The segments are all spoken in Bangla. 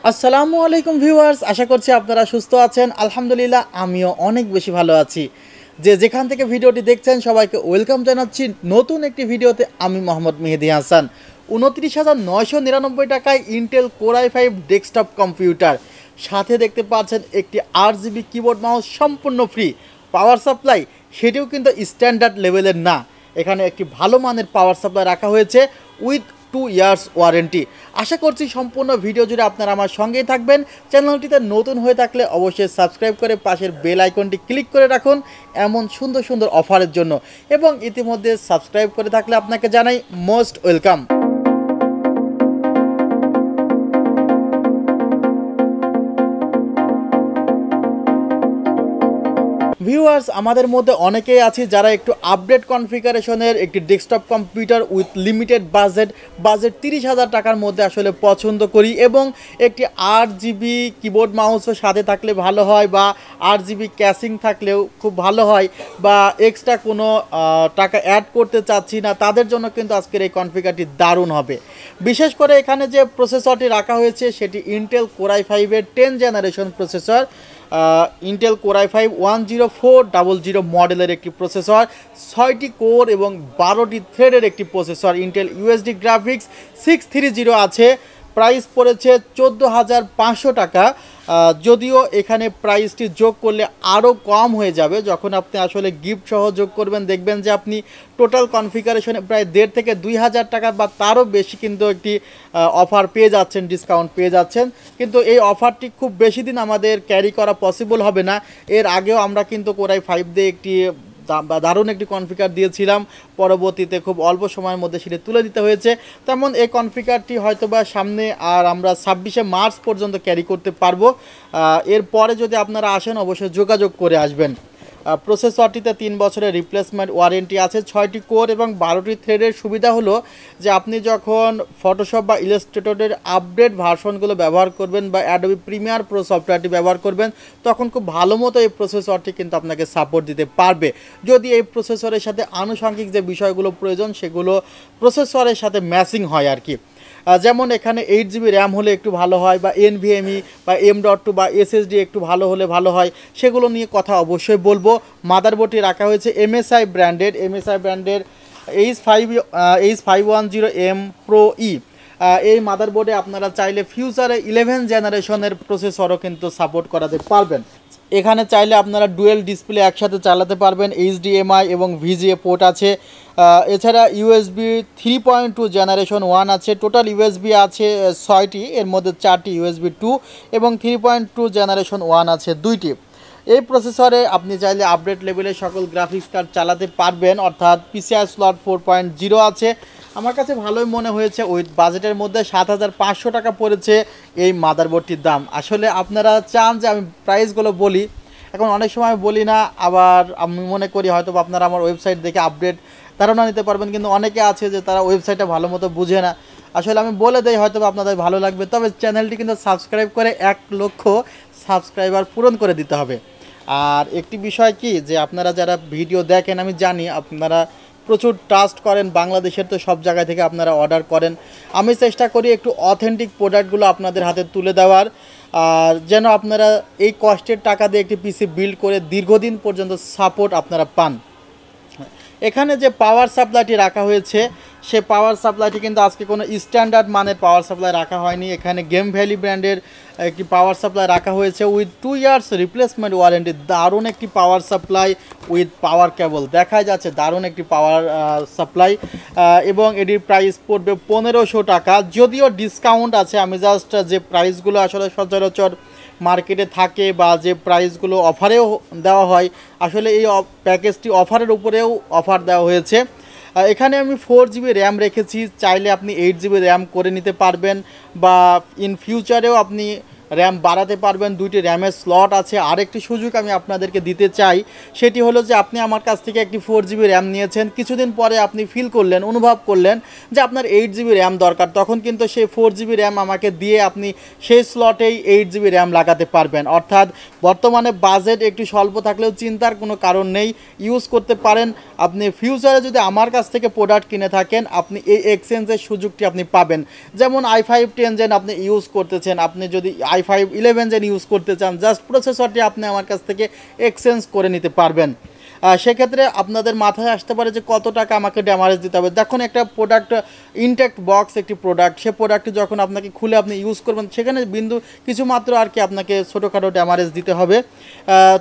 আসসালামু আলাইকুম ভিউয়ার্স, আশা করছি আপনারা সুস্থ আছেন। আলহামদুলিল্লাহ আমিও অনেক বেশি ভালো আছি। যেখান থেকে ভিডিওটি দেখছেন সবাইকে ওয়েলকাম জানাচ্ছি নতুন একটি ভিডিওতে। আমি মোহাম্মদ মেহেদি হাসান। 29,999 টাকায় Intel core i5 desktop computer, সাথে দেখতে পাচ্ছেন একটি RGB কিবোর্ড মাউস সম্পূর্ণ ফ্রি। পাওয়ার সাপ্লাই সেটিও কিন্তু স্ট্যান্ডার্ড লেভেলের না, এখানে একটি ভালো মানের পাওয়ার সাপ্লাই রাখা হয়েছে উইথ 2 ইয়ার্স ওয়ারেন্টি। আশা করছি সম্পূর্ণ ভিডিও জুড়ে আপনারা আমার সঙ্গেই থাকবেন। চ্যানেলটিতে নতুন হয়ে থাকলে অবশ্যই সাবস্ক্রাইব করে পাশের বেল আইকনটি ক্লিক করে রাখুন এমন সুন্দর সুন্দর অফারের জন্য, এবং ইতিমধ্যে সাবস্ক্রাইব করে থাকলে আপনাকে জানাই মোস্ট ওয়েলকাম। ভিউয়ার্স, আমাদের মধ্যে অনেকেই আছে যারা একটু আপডেট কনফিগারেশনের একটি desktop computer with limited budget 30,000 টাকার মধ্যে আসলে পছন্দ করি, এবং একটি RGB কিবোর্ড মাউসও সাথে থাকলে ভালো হয়, বা RGB ক্যাসিং থাকলেও খুব ভালো হয়, বা এক্সট্রা কোনো টাকা অ্যাড করতে চাচ্ছি না, তাদের জন্য কিন্তু আজকের এই কনফিগারটি দারুণ হবে। বিশেষ করে এখানে যে প্রসেসরটি রাখা হয়েছে সেটি ইন্টেল কোর i5-এর 10 generation processor. Intel core i5 10400 মডেলের একটি প্রসেসর, 6টি কোর এবং 12টি থ্রেডের একটি প্রসেসর। ইন্টেল USD গ্রাফিক্স 630 আছে। প্রাইস পড়েছে 14,500 টাকা। যদিও এখানে প্রাইসটি যোগ করলে আরও কম হয়ে যাবে। যখন আপনি আসলে গিফট সহ যোগ করবেন দেখবেন যে আপনি টোটাল কনফিগারেশনে প্রায় 1,500 থেকে 2,000 টাকা বা তারও বেশি কিন্তু একটি অফার পেয়ে যাচ্ছেন, ডিসকাউন্ট পেয়ে যাচ্ছেন। কিন্তু এই অফারটি খুব বেশি দিন আমাদের ক্যারি করা পসিবল হবে না। এর আগেও আমরা কিন্তু কোর i5 দিয়ে একটি দারুণ একটি কনফিগার দিয়েছিলাম, পরবর্তীতে খুব অল্প সময়ের মধ্যে সেটি তুলে দিতে হয়েছে। তেমন এই কনফিগারটি হয়তোবা সামনে আর আমরা 26শে মার্চ পর্যন্ত ক্যারি করতে পারবো। এরপরে যদি আপনারা আসেন অবশ্যই যোগাযোগ করে আসবেন। প্রসেসরটিতে 3 বছরের রিপ্লেসমেন্ট ওয়ারেন্টি আছে। 6টি কোর এবং 12টি থ্রেডের সুবিধা হলো যে আপনি যখন ফটোশপ বা ইলাস্ট্রেটরের আপডেট ভার্সনগুলো ব্যবহার করবেন বা অ্যাডোবি প্রিমিয়ার প্রো সফটওয়্যারটি ব্যবহার করবেন, তখন খুব ভালো মতো এই প্রসেসরটি কিন্তু আপনাকে সাপোর্ট দিতে পারবে। যদি এই প্রসেসরের সাথে আনুষঙ্গিক যে বিষয়গুলো প্রয়োজন সেগুলো প্রসেসরের সাথে ম্যাচিং হয় আর কি। যেমন এখানে 8GB র্যাম হলে একটু ভালো হয়, বা NVMe বা M.2 বা SSD একটু ভালো হলে ভালো হয়, সেগুলো নিয়ে কথা অবশ্যই বলবো। মাদারবোর্ডটি রাখা হয়েছে MSI ব্র্যান্ডের H510M Pro E। এই মাদারবোর্ডে আপনারা চাইলে ফিউচারে 11 জেনারেশনের প্রসেসরও কিন্তু সাপোর্ট করাতে পারবেন। এখানে চাইলে আপনারা ডুয়েল ডিসপ্লে একসাথে চালাতে পারবেন। HDMI এবং VGA পোর্ট আছে। এছাড়া USB 3.2 জেনারেশন 1 আছে। টোটাল USB আছে 6টি, এর মধ্যে 4টি USB 2 এবং 3.2 জেনারেশন 1 আছে 2টি। এই প্রসেসরে আপনি চাইলে আপডেট লেভেলের সকল গ্রাফিক্স কার্ড চালাতে পারবেন, অর্থাৎ PCI স্লট 4.0 আছে। আমার কাছে ভালোই মনে হয়েছে। উইথ বাজেটের মধ্যে 7,500 টাকা পড়েছে এই মাদারবোর্ডটির দাম। আসলে আপনারা চান যে আমি প্রাইসগুলো বলি, এখন অনেক সময় বলি না, আবার আমি মনে করি হয়তো আপনারা আমার ওয়েবসাইট দেখে আপডেট ধারণা নিতে পারবেন, কিন্তু অনেকে আছে যে তারা ওয়েবসাইটটা ভালো মতো বুঝে না। আসলে আমি বলে দেই, হয়তো আপনাদের ভালো লাগবে। তবে চ্যানেলটি কিন্তু সাবস্ক্রাইব করে 1 লক্ষ সাবস্ক্রাইবার পূরণ করে দিতে হবে। আর একটি বিষয় কি, যে আপনারা যারা ভিডিও দেখেন, আমি জানি আপনারা প্রচুর ট্রাস্ট করেন, বাংলাদেশের তো সব জায়গা থেকে আপনারা অর্ডার করেন। আমি চেষ্টা করি একটু অথেন্টিক প্রোডাক্টগুলো আপনাদের হাতে তুলে দেওয়ার, আর যেন আপনারা এই কষ্টের টাকা দিয়ে একটি পিসি বিল্ড করে দীর্ঘদিন পর্যন্ত সাপোর্ট আপনারা পান। এখানে যে পাওয়ার সাপ্লাইটি রাখা হয়েছে সে পাওয়ার সাপ্লাইটি কিন্তু আজকে কোনো স্ট্যান্ডার্ড মানের পাওয়ার সাপ্লাই রাখা হয়নি। এখানে গেম ভ্যালি ব্র্যান্ডের একটি পাওয়ার সাপ্লাই রাখা হয়েছে উইথ 2 ইয়ার্স রিপ্লেসমেন্ট ওয়ারেন্টি। দারুণ একটি পাওয়ার সাপ্লাই উইথ পাওয়ার কেবল, দেখা যাচ্ছে দারুণ একটি পাওয়ার সাপ্লাই, এবং এটির প্রাইস পড়বে 1,500 টাকা। যদিও ডিসকাউন্ট আছে, আমি জাস্ট যে প্রাইসগুলো আসলে সচরাচর মার্কেটে থাকে বা যে প্রাইসগুলো অফারেও দেওয়া হয়, আসলে এই প্যাকেজটি অফারের উপরেও অফার দেওয়া হয়েছে। এখানে আমি 4GB র্যাম রেখেছি, চাইলে আপনি 8GB র্যাম করে নিতে পারবেন, বা ইন ফিউচারেও আপনি র্যাম বাড়াতে পারবেন, 2টি র্যামের স্লট আছে। আরেকটি সুযোগ আমি আপনাদেরকে দিতে চাই, সেটি হলো যে আপনি আমার কাছ থেকে একটি 4GB র্যাম নিয়েছেন, কিছুদিন পরে আপনি ফিল করলেন, অনুভব করলেন যে আপনার 8GB র্যাম দরকার, তখন কিন্তু সেই 4GB র্যাম আমাকে দিয়ে আপনি সেই স্লটেই 8GB র্যাম লাগাতে পারবেন। অর্থাৎ বর্তমানে বাজেট একটু স্বল্প থাকলেও চিন্তার কোনো কারণ নেই, ইউজ করতে পারেন। আপনি ফিউচারে যদি আমার কাছ থেকে প্রোডাক্ট কিনে থাকেন, আপনি এই এক্সচেঞ্জের সুযোগটি আপনি পাবেন। যেমন i510 জেন আপনি ইউজ করতেছেন, আপনি যদি i511 জেন ইউজ করতে চান, জাস্ট প্রসেসরটি আপনি আমার কাছ থেকে এক্সচেঞ্জ করে নিতে পারবেন। সেক্ষেত্রে আপনাদের মাথায় আসতে পারে যে কত টাকা আমাকে ড্যামারেজ দিতে হবে। দেখুন, একটা প্রোডাক্ট ইনটেক্ট বক্স একটি প্রোডাক্ট, সে প্রোডাক্টটি যখন আপনাকে খুলে আপনি ইউজ করবেন, সেখানে বিন্দু কিছু মাত্র আর কি আপনাকে ছোটোখাটো ড্যামারেজ দিতে হবে।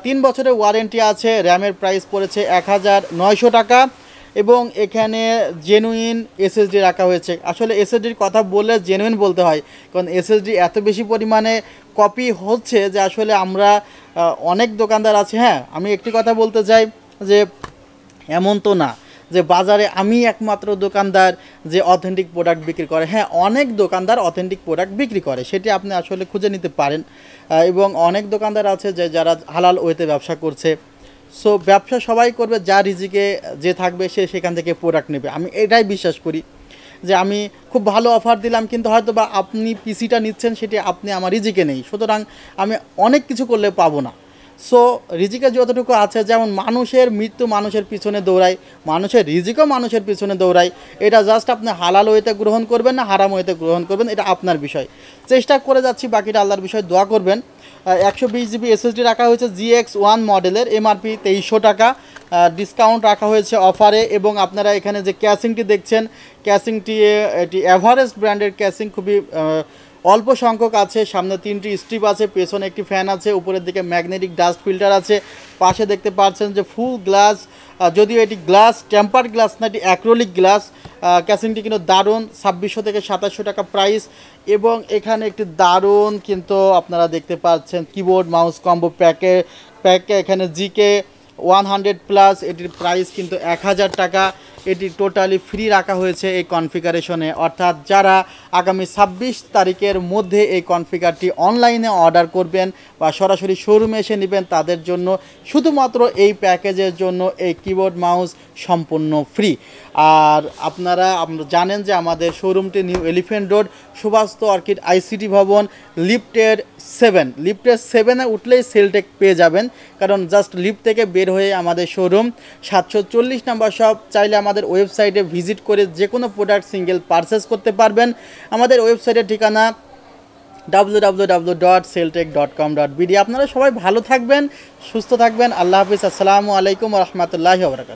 3 বছরের ওয়ারেন্টি আছে। র্যামের প্রাইস পড়েছে 1900 টাকা এবং এখানে জেনুইন এসএসডি রাখা হয়েছে। আসলে এসএসডির কথা বললে জেনুইন বলতে হয়, কারণ এসএসডি এত বেশি পরিমাণে কপি হচ্ছে যে আসলে আমরা অনেক দোকানদার আছে। হ্যাঁ, আমি একটি কথা বলতে চাই যে এমন তো না যে বাজারে আমি একমাত্র দোকানদার যে অথেন্টিক প্রোডাক্ট বিক্রি করে। হ্যাঁ, অনেক দোকানদার অথেন্টিক প্রোডাক্ট বিক্রি করে, সেটি আপনি আসলে খুঁজে নিতে পারেন। এবং অনেক দোকানদার আছে যে যারা হালাল ওয়েতে ব্যবসা করছে। সো ব্যবসা সবাই করবে, যা রিজিকে যে থাকবে সে সেখান থেকে প্রোডাক্ট নেবে। আমি এটাই বিশ্বাস করি যে আমি খুব ভালো অফার দিলাম, কিন্তু হয়তো বা আপনি পিসিটা নিচ্ছেন সেটি আপনি আমার রিজিকে নেই, সুতরাং আমি অনেক কিছু করলে পাবো না। সো রিজিকে যতটুকু আছে, যেমন মানুষের মৃত্যু মানুষের পিছনে দৌড়ায়, মানুষের রিজিকও মানুষের পিছনে দৌড়ায়। এটা জাস্ট আপনি হালাল ওয়েতে গ্রহণ করবেন না হারাম ওয়েতে গ্রহণ করবেন, এটা আপনার বিষয়। চেষ্টা করে যাচ্ছি, বাকিটা আল্লাহর বিষয়, দোয়া করবেন। 120GB এসএসডি রাখা হয়েছে GX1 মডেলের, এমআরপি 2300 টাকা, ডিসকাউন্ট রাখা হয়েছে অফারে। এবং আপনারা এখানে যে ক্যাসিংটি দেখছেন, ক্যাসিংটি এটি এভারেস্ট ব্র্যান্ডের ক্যাসিং, খুবই অল্প সংখ্যক আছে। সামনে 3টি স্ট্রিপ আছে, পেছনে একটি ফ্যান আছে, উপরের দিকে ম্যাগনেটিক ডাস্ট ফিল্টার আছে। পাশে দেখতে পাচ্ছেন যে ফুল গ্লাস, যদিও এটি গ্লাস টেম্পার্ড গ্লাস না, এটি অ্যাক্রিলিক গ্লাস। ক্যাসিংটি কিন্তু দারুণ, 2600 থেকে 2700 টাকা প্রাইস। এবং এখানে একটি দারুণ কিন্তু আপনারা দেখতে পাচ্ছেন কিবোর্ড মাউস কম্বো প্যাকে এখানে জিকে 100+, এটির প্রাইস কিন্তু 1000 টাকা। এটি টোটালি ফ্রি রাখা হয়েছে এই কনফিগারেশনে। অর্থাৎ যারা আগামী 26 তারিখের মধ্যে এই কনফিগারটি অনলাইনে অর্ডার করবেন বা সরাসরি শোরুমে এসে নেবেন, তাদের জন্য শুধুমাত্র এই প্যাকেজের জন্য এই কিবোর্ড মাউস সম্পূর্ণ ফ্রি। আর আপনারা জানেন যে আমাদের শোরুমটি New Elephant Road, Subhash Orchid ICT ভবন, লিফটের 7-এ উঠলেই সেলটেক পেয়ে যাবেন। কারণ জাস্ট লিফট থেকে বের হয়ে আমাদের শোরুম 740 নম্বর শপ। চাইলে আমাদের ওয়েবসাইটে ভিজিট করে যে কোনো প্রোডাক্ট সিঙ্গেল পারচেস করতে পারবেন। আমাদের ওয়েবসাইটের ঠিকানা www.celltech.com.bd। আপনারা সবাই ভালো থাকবেন, সুস্থ থাকবেন। আল্লাহ হাফিজ। আসসালামু আলাইকুম ওয়া রাহমাতুল্লাহি ওয়া বারাকাতুহু।